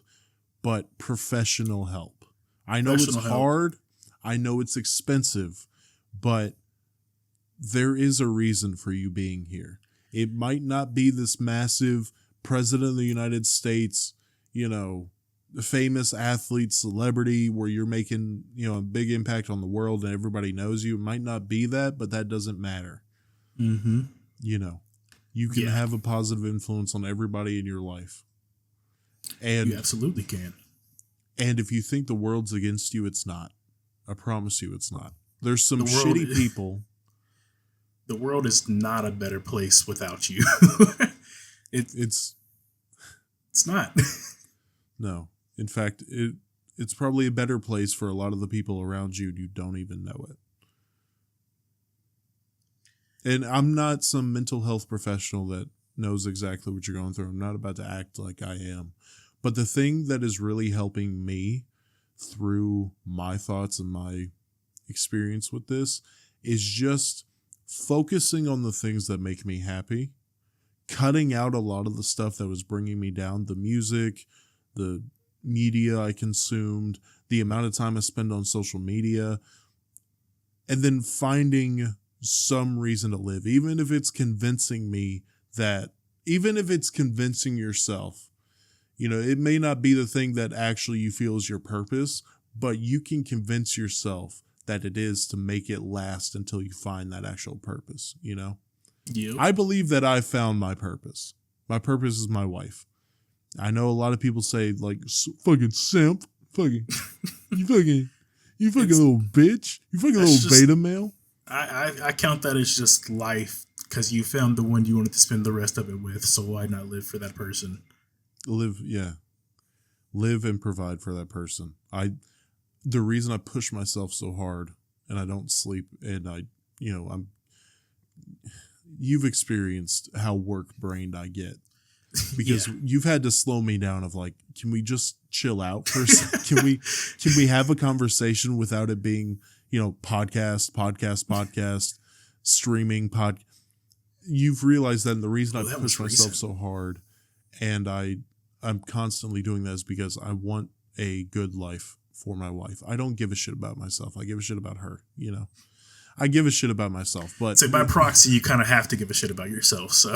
but professional help. I know it's hard. I know it's expensive, but there is a reason for you being here. It might not be this massive president of the United States, famous athlete, celebrity, where you're making, a big impact on the world and everybody knows you. It might not be that, but that doesn't matter. Mm-hmm. You can have a positive influence on everybody in your life. And you absolutely can. And if you think the world's against you, it's not. I promise you it's not. There's some shitty people. The world is not a better place without you. It's not. No. In fact, it's probably a better place for a lot of the people around you, and you don't even know it. And I'm not some mental health professional that knows exactly what you're going through. I'm not about to act like I am. But the thing that is really helping me through my thoughts and my experience with this is just focusing on the things that make me happy, cutting out a lot of the stuff that was bringing me down, the music, the media I consumed, the amount of time I spend on social media, and then finding some reason to live, even if it's convincing yourself. You know, it may not be the thing that actually you feel is your purpose, but you can convince yourself that it is to make it last until you find that actual purpose, you know? Yep. I believe that I found my purpose. My purpose is my wife. I know a lot of people say, like, fucking simp, you fucking little bitch, you fucking little beta male. I count that as just life, because you found the one you wanted to spend the rest of it with, so why not live for that person? Live and provide for that person. The reason I push myself so hard and I don't sleep and you've experienced how work brained I get because you've had to slow me down of like, can we just chill out for a second? Can we have a conversation without it being, podcast, streaming You've realized that, and the reason I push myself so hard and I'm constantly doing that is because I want a good life for my wife. I don't give a shit about myself. I give a shit about her, I give a shit about myself, but so by proxy, you kind of have to give a shit about yourself. So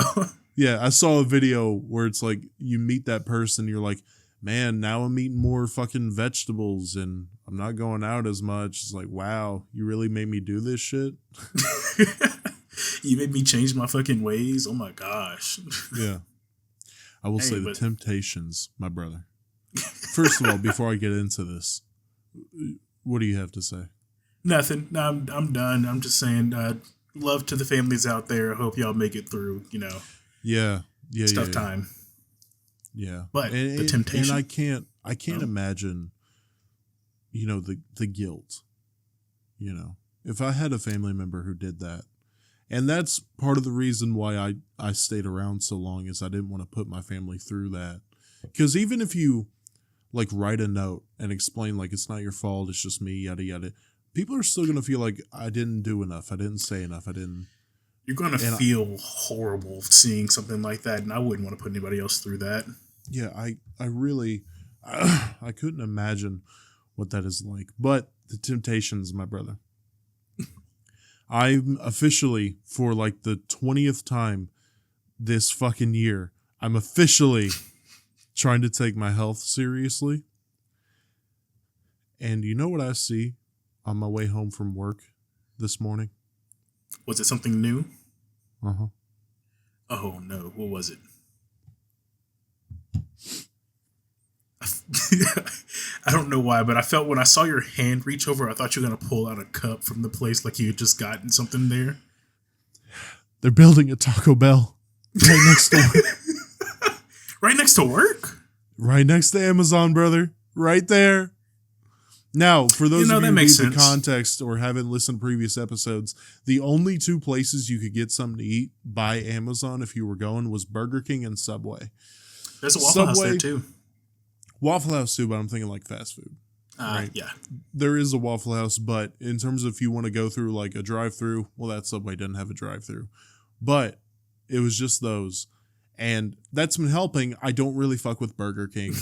yeah, I saw a video where it's like you meet that person, you're like, man, now I'm eating more fucking vegetables and I'm not going out as much. It's like, wow, you really made me do this shit. You made me change my fucking ways. Oh my gosh. Yeah. I will say the temptations, my brother. First of all, before I get into this, what do you have to say? Nothing. No, I'm done. I'm just saying, love to the families out there. I hope y'all make it through, Yeah. tough time. Yeah. But the temptation. And I can't imagine, the guilt. If I had a family member who did that, and that's part of the reason why I stayed around so long is I didn't want to put my family through that. Because even if you like write a note and explain like it's not your fault, it's just me, yada yada, people are still gonna feel like I didn't do enough, I didn't say enough, I didn't. You're gonna feel horrible seeing something like that, and I wouldn't want to put anybody else through that. Yeah, I really I couldn't imagine what that is like. But the temptations, my brother. I'm officially, for like the 20th time this fucking year, I'm officially trying to take my health seriously. And you know what I see on my way home from work this morning? Was it something new? Uh-huh. Oh, no. What was it? I don't know why, but I felt when I saw your hand reach over, I thought you were going to pull out a cup from the place like you had just gotten something there. They're building a Taco Bell right next to work. Right next to work? Right next to Amazon, brother. Right there. Now, for those of you who need the context or haven't listened to previous episodes, the only two places you could get something to eat by Amazon if you were going was Burger King and Subway. There's a Waffle House there too. Waffle House too, but I'm thinking like fast food. Right? Yeah. There is a Waffle House, but in terms of if you want to go through like a drive-through, well, that Subway doesn't have a drive-through. But it was just those. And that's been helping. I don't really fuck with Burger King.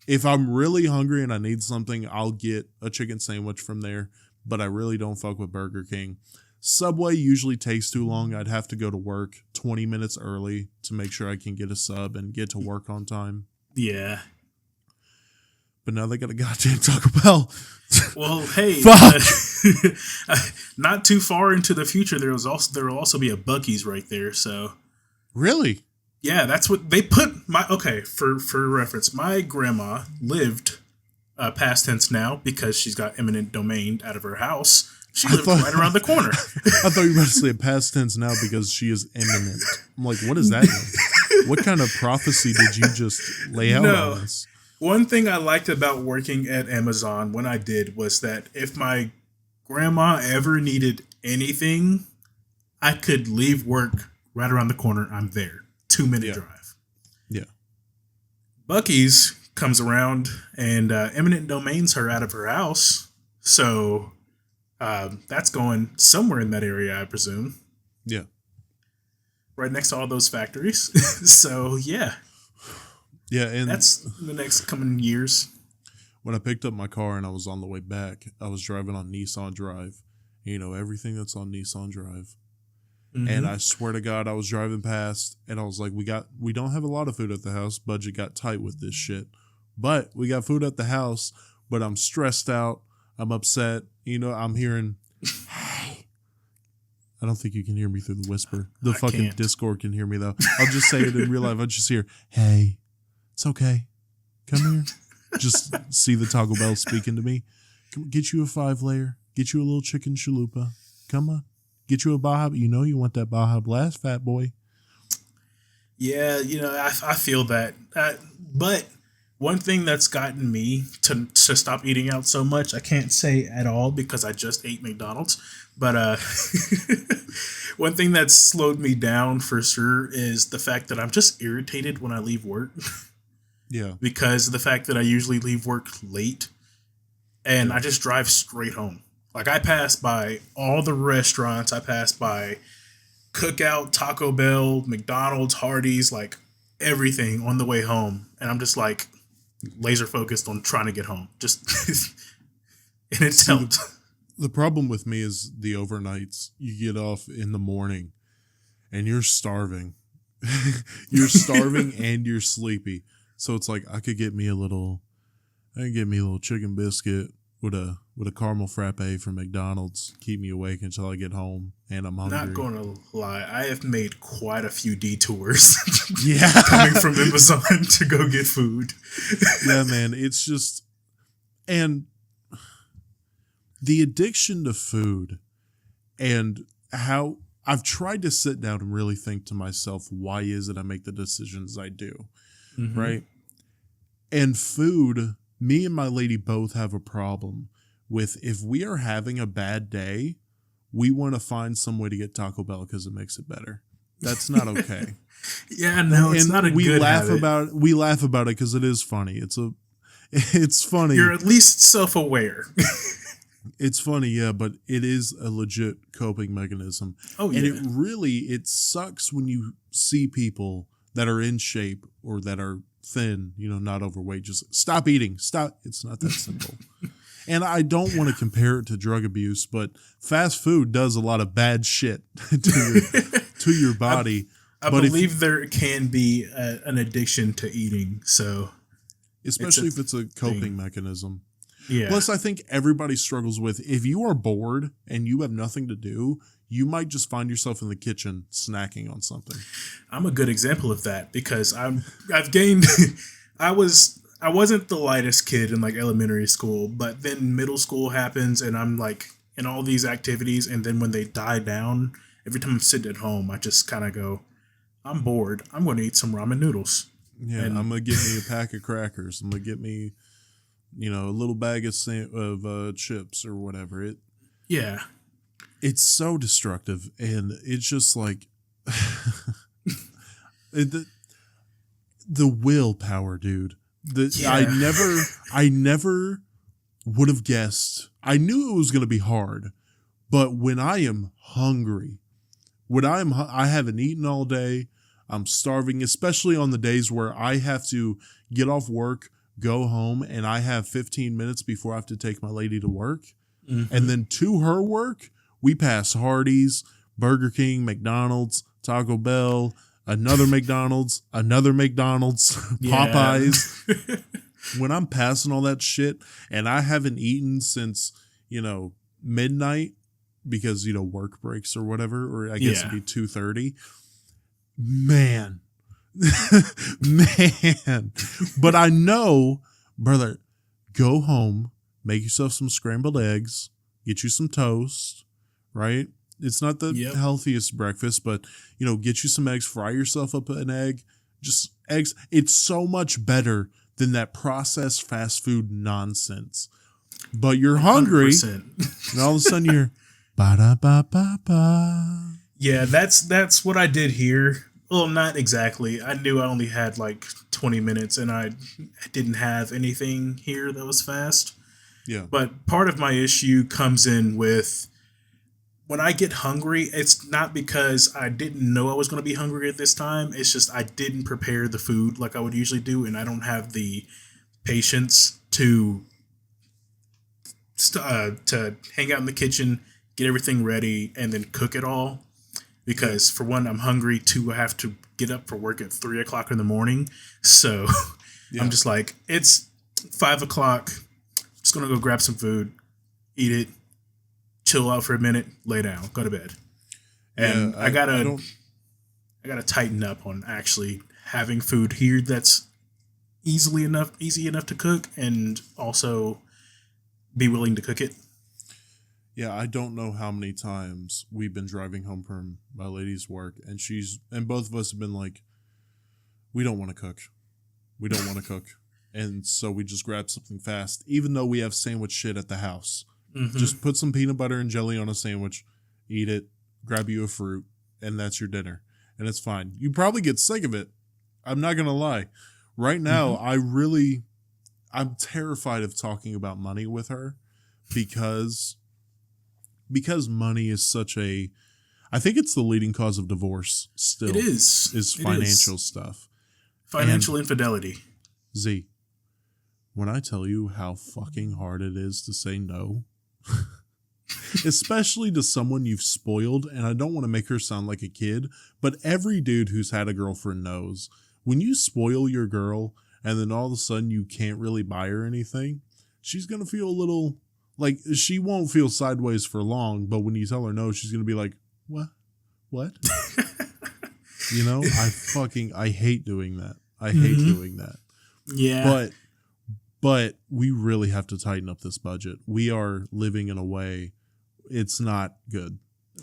If I'm really hungry and I need something, I'll get a chicken sandwich from there. But I really don't fuck with Burger King. Subway usually takes too long. I'd have to go to work 20 minutes early to make sure I can get a sub and get to work on time. Yeah. But now they got a goddamn Taco Bell. Well, hey, not too far into the future, there will also be a Buc-ee's right there. So, really, Yeah, that's what they put my okay, for reference, my grandma lived past tense now because she's got eminent domain out of her house. She lived right around the corner. I thought you were about to say past tense now because she is eminent. I'm like, what does that mean? What kind of prophecy did you just lay out on us? One thing I liked about working at Amazon when I did was that if my grandma ever needed anything, I could leave work right around the corner. I'm there. 2-minute drive. Yeah. Bucky's comes around and eminent domains her out of her house. So that's going somewhere in that area, I presume. Yeah. Right next to all those factories. So, yeah. Yeah, and that's the next coming years. When I picked up my car and I was on the way back, I was driving on Nissan Drive. You know, everything that's on Nissan Drive. Mm-hmm. And I swear to God, I was driving past and I was like, we don't have a lot of food at the house. Budget got tight with this shit. But we got food at the house, but I'm stressed out. I'm upset. You know, I'm hearing, hey. I don't think you can hear me through the whisper. The fucking Discord can hear me, though. I'll just say it in real life. I'll just hear, hey, it's okay. Come here. Just see the Taco Bell speaking to me. Come, get you a 5-layer. Get you a little chicken chalupa. Come on. Get you a Baja. You know you want that Baja Blast, fat boy. Yeah, you know, I feel that. But one thing that's gotten me to stop eating out so much, I can't say at all because I just ate McDonald's. But one thing that's slowed me down for sure is the fact that I'm just irritated when I leave work. Yeah. Because of the fact that I usually leave work late and I just drive straight home. Like I pass by all the restaurants. I pass by Cookout, Taco Bell, McDonald's, Hardee's, like everything on the way home. And I'm just like laser focused on trying to get home. Just and it's helped. The problem with me is the overnights. You get off in the morning and you're starving. You're starving and you're sleepy. So it's like I could get me a little chicken biscuit with a caramel frappe from McDonald's. Keep me awake until I get home and I'm hungry. Not going to lie, I have made quite a few detours. Yeah, coming from Amazon to go get food. Yeah, man, it's just and the addiction to food and how I've tried to sit down and really think to myself, why is it I make the decisions I do? Mm-hmm. Right? And food, me and my lady both have a problem with if we are having a bad day, we want to find some way to get Taco Bell because it makes it better. That's not okay. Yeah, no, it's not a good habit. We laugh about it because it is funny. It's funny. You're at least self-aware. It's funny, yeah, but it is a legit coping mechanism. Oh, yeah. And it sucks when you see people that are in shape or that are thin, you know, not overweight. Just stop eating. Stop. It's not that simple. And I don't want to compare it to drug abuse, but fast food does a lot of bad shit to your body. I believe there can be an addiction to eating, so especially if it's a coping mechanism. Yeah. Plus, I think everybody struggles with if you are bored and you have nothing to do, you might just find yourself in the kitchen snacking on something. I'm a good example of that because I've gained. I wasn't the lightest kid in like elementary school, but then middle school happens and I'm like in all these activities, and then when they die down, every time I'm sitting at home, I just kind of go, I'm bored. I'm going to eat some ramen noodles. Yeah, and I'm going to get me a pack of crackers. I'm going to get me, you know, a little bag of chips or whatever. Yeah. It's so destructive, and it's just like the willpower, dude. I never would have guessed. I knew it was going to be hard, but when I am hungry, I haven't eaten all day, I'm starving, especially on the days where I have to get off work, go home, and I have 15 minutes before I have to take my lady to work. Mm-hmm. And then to her work, we pass Hardee's, Burger King, McDonald's, Taco Bell, another McDonald's, Popeyes. When I'm passing all that shit and I haven't eaten since, you know, midnight because, you know, work breaks or whatever, or I guess it'd be 2:30. Man, Man. But I know, brother, go home, make yourself some scrambled eggs, get you some toast, right? It's not the healthiest breakfast, but, get you some eggs, fry yourself up an egg, just eggs. It's so much better than that processed fast food nonsense. But you're hungry, 100%. And all of a sudden you're ba-da-ba-ba-ba. Yeah, that's what I did here. Well, not exactly. I knew I only had like 20 minutes and I didn't have anything here that was fast. Yeah. But part of my issue comes in with when I get hungry, it's not because I didn't know I was going to be hungry at this time. It's just I didn't prepare the food like I would usually do, and I don't have the patience to hang out in the kitchen, get everything ready, and then cook it all. Because for one, I'm hungry. Two, I have to get up for work at 3 o'clock in the morning. So I'm just like, it's 5 o'clock. Just going to go grab some food, eat it, chill out for a minute, lay down, go to bed. And I gotta tighten up on actually having food here that's easy enough to cook, and also be willing to cook it. Yeah, I don't know how many times we've been driving home from my lady's work, and both of us have been like, we don't want to cook. We don't want to cook. And so we just grab something fast, even though we have sandwich shit at the house. Mm-hmm. Just put some peanut butter and jelly on a sandwich, eat it, grab you a fruit, and that's your dinner. And it's fine. You probably get sick of it. I'm not going to lie. Right now, I'm terrified of talking about money with her because money is such I think it's the leading cause of divorce still. It is. Is financial stuff. Financial infidelity. Z, when I tell you how fucking hard it is to say no, especially to someone you've spoiled, and I don't want to make her sound like a kid, but every dude who's had a girlfriend knows, when you spoil your girl and then all of a sudden you can't really buy her anything, she's going to feel a little, like, she won't feel sideways for long, but when you tell her no, she's going to be like, what? I hate doing that. I hate doing that. Yeah. But we really have to tighten up this budget. We are living in a way it's not good.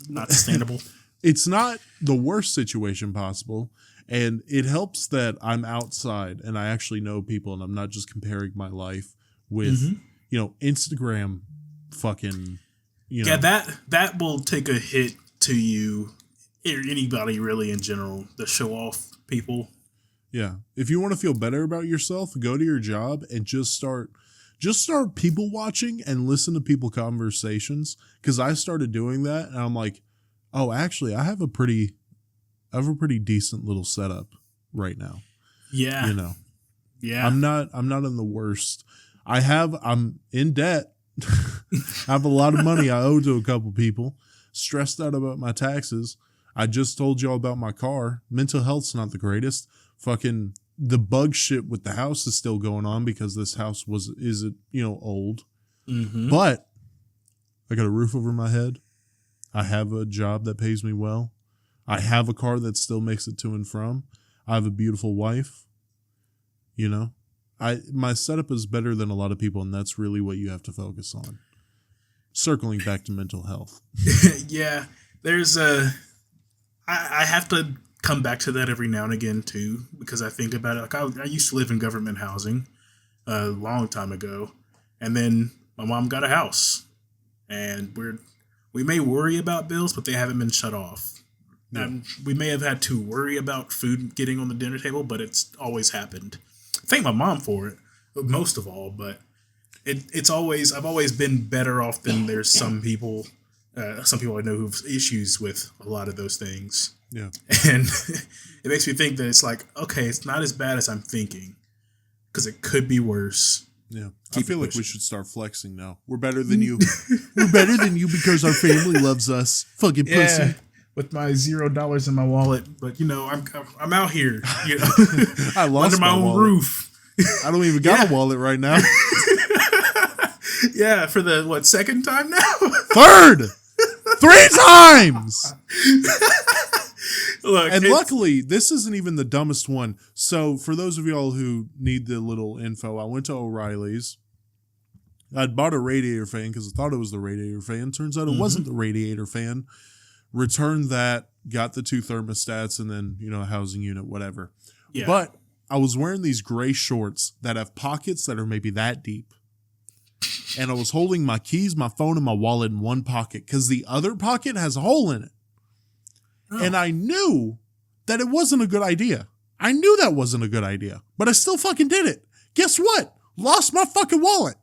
Not sustainable. It's not the worst situation possible. And it helps that I'm outside and I actually know people and I'm not just comparing my life with, Instagram fucking, Yeah, that will take a hit to you, or anybody really in general, the show off people. Yeah. If you want to feel better about yourself, go to your job and just start people watching and listen to people conversations. Cause I started doing that and I'm like, oh, actually I have a pretty decent little setup right now. Yeah. Yeah. I'm not in the worst. I'm in debt. I have a lot of money I owe to a couple people. Stressed out about my taxes. I just told y'all about my car. Mental health's not the greatest. Fucking the bug shit with the house is still going on because this house is old. Mm-hmm. But I got a roof over my head. I have a job that pays me well. I have a car that still makes it to and from. I have a beautiful wife. My setup is better than a lot of people, and that's really what you have to focus on. Circling back to mental health. Yeah, there's I have to come back to that every now and again too, because I think about it. Like I used to live in government housing a long time ago, and then my mom got a house, and we may worry about bills, but they haven't been shut off. Yeah. We may have had to worry about food getting on the dinner table, but it's always happened. Thank my mom for it, most of all, but I've always been better off than there's some people I know who have issues with a lot of those things. Yeah. And it makes me think that it's like, okay, it's not as bad as I'm thinking, because it could be worse. Yeah. I feel like we should start flexing now. We're better than you. We're better than you because our family loves us. Fucking pussy. With my $0 in my wallet, but I'm out here. I lost under my own wallet. Roof. I don't even got a wallet right now. Yeah, for the second time now? Third! 3 times! Look, and luckily, this isn't even the dumbest one. So for those of y'all who need the little info, I went to O'Reilly's. I'd bought a radiator fan because I thought it was the radiator fan. Turns out it wasn't the radiator fan. Returned that, got the 2 thermostats, and then, a housing unit, whatever. Yeah. But I was wearing these gray shorts that have pockets that are maybe that deep. And I was holding my keys, my phone, and my wallet in one pocket because the other pocket has a hole in it. Oh. And I knew that it wasn't a good idea. I knew that wasn't a good idea, but I still fucking did it. Guess what? Lost my fucking wallet.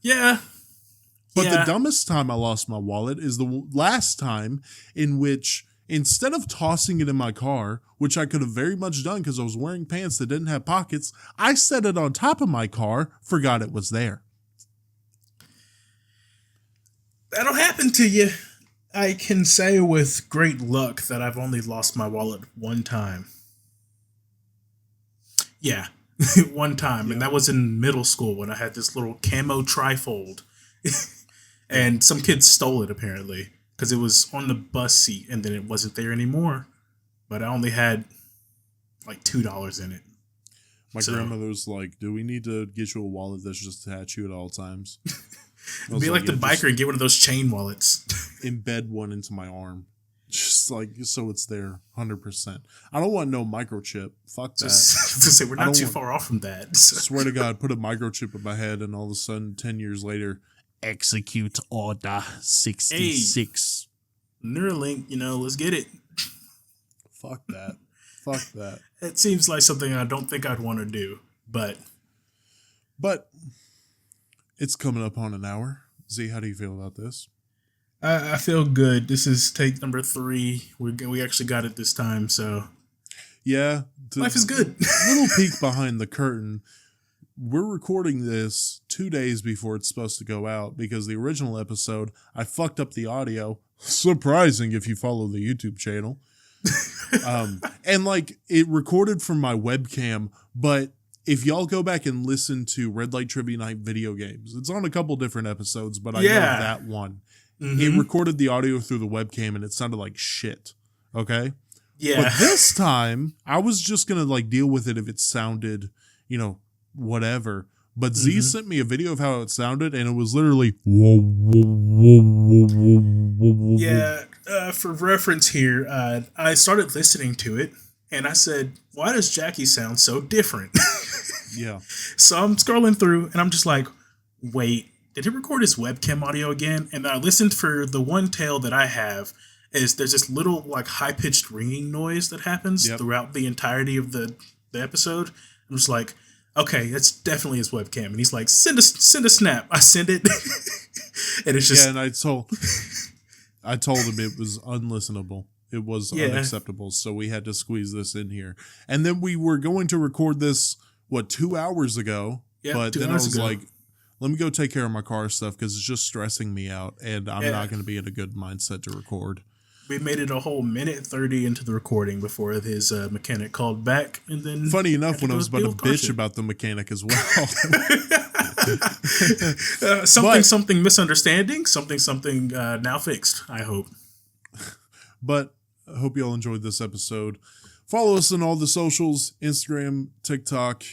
Yeah. But the dumbest time I lost my wallet is the last time in which, instead of tossing it in my car, which I could have very much done because I was wearing pants that didn't have pockets, I set it on top of my car, forgot it was there. That'll happen to you. I can say with great luck that I've only lost my wallet one time. Yeah, one time. Yeah. And that was in middle school when I had this little camo trifold. And some kids stole it, apparently, because it was on the bus seat and then it wasn't there anymore. But I only had like $2 in it. My grandmother was like, do we need to get you a wallet that's just attached to you at all times? Be like the biker and get one of those chain wallets. Embed one into my arm. Just like, so it's there, 100%. I don't want no microchip. Fuck that. Say, we're not too far off from that. So. Swear to God, put a microchip in my head and all of a sudden, 10 years later, execute order 66. Hey, Neuralink, let's get it. Fuck that. Fuck that. It seems like something I don't think I'd want to do, but it's coming up on an hour. Z, how do you feel about this? I feel good. This is take number 3. We actually got it this time, so yeah. Life is good. Little peek behind the curtain. We're recording this 2 days before it's supposed to go out because the original episode, I fucked up the audio. Surprising if you follow the YouTube channel. And like it recorded from my webcam, but if y'all go back and listen to Red Light Trivia Night video games, it's on a couple different episodes, but I know that one. Mm-hmm. It recorded the audio through the webcam and it sounded like shit. Okay? Yeah. But this time, I was just going to like deal with it if it sounded, whatever. But Z sent me a video of how it sounded and it was literally yeah. For reference here, I started listening to it and I said, why does Jackie sound so different? Yeah. So I'm scrolling through and I'm just like, wait, did he record his webcam audio again? And I listened for the one tale that I have is there's this little like high-pitched ringing noise that happens throughout the entirety of the episode. I'm just like, okay, that's definitely his webcam. And he's like, send a snap. I send it. And it's just... Yeah, and I told him it was unlistenable. It was unacceptable. So we had to squeeze this in here. And then we were going to record this, 2 hours ago? Yeah, but then I was like, let me go take care of my car stuff because it's just stressing me out. And I'm not going to be in a good mindset to record. We made it a whole minute 30 into the recording before his mechanic called back. And then funny enough, when I was about to bitch about the mechanic as well. Something misunderstanding, something now fixed, I hope. But I hope you all enjoyed this episode. Follow us on all the socials, Instagram, TikTok.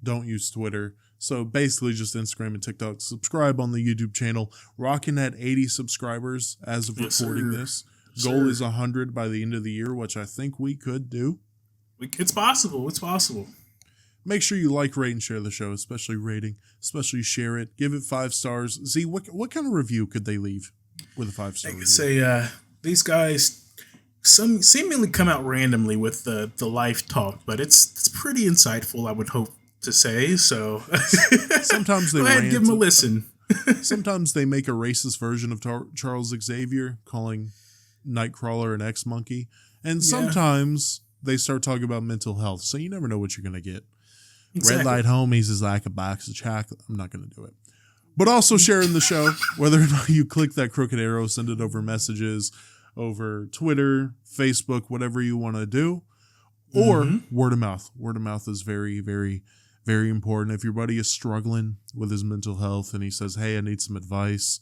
Don't use Twitter. So basically just Instagram and TikTok. Subscribe on the YouTube channel. Rocking at 80 subscribers as of recording this. Goal is 100 by the end of the year, which I think we could do. It's possible. It's possible. Make sure you like, rate, and share the show, especially rating, especially share it. Give it 5 stars. Z, what kind of review could they leave with a 5-star review? Say, these guys seemingly come out randomly with the life talk, but it's pretty insightful, I would hope to say. So sometimes they go ahead and give them a listen. Sometimes they make a racist version of Charles Xavier, calling Nightcrawler an ex-monkey. And sometimes they start talking about mental health. So you never know what you're going to get. Exactly. Red Light Homies is like a box of chocolate. I'm not going to do it. But also sharing the show, whether or not you click that crooked arrow, send it over messages, over Twitter, Facebook, whatever you want to do. Or word of mouth. Word of mouth is very, very, very important. If your buddy is struggling with his mental health and he says, hey, I need some advice,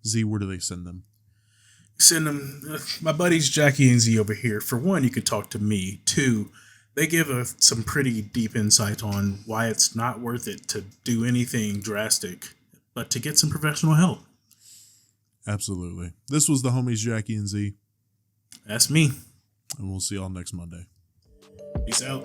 Z, where do they send them? Send them. My buddies Jackie and Z over here. For one, you could talk to me. Two, they give some pretty deep insight on why it's not worth it to do anything drastic, but to get some professional help. Absolutely. This was the homies Jackie and Z. That's me. And we'll see y'all next Monday. Peace out.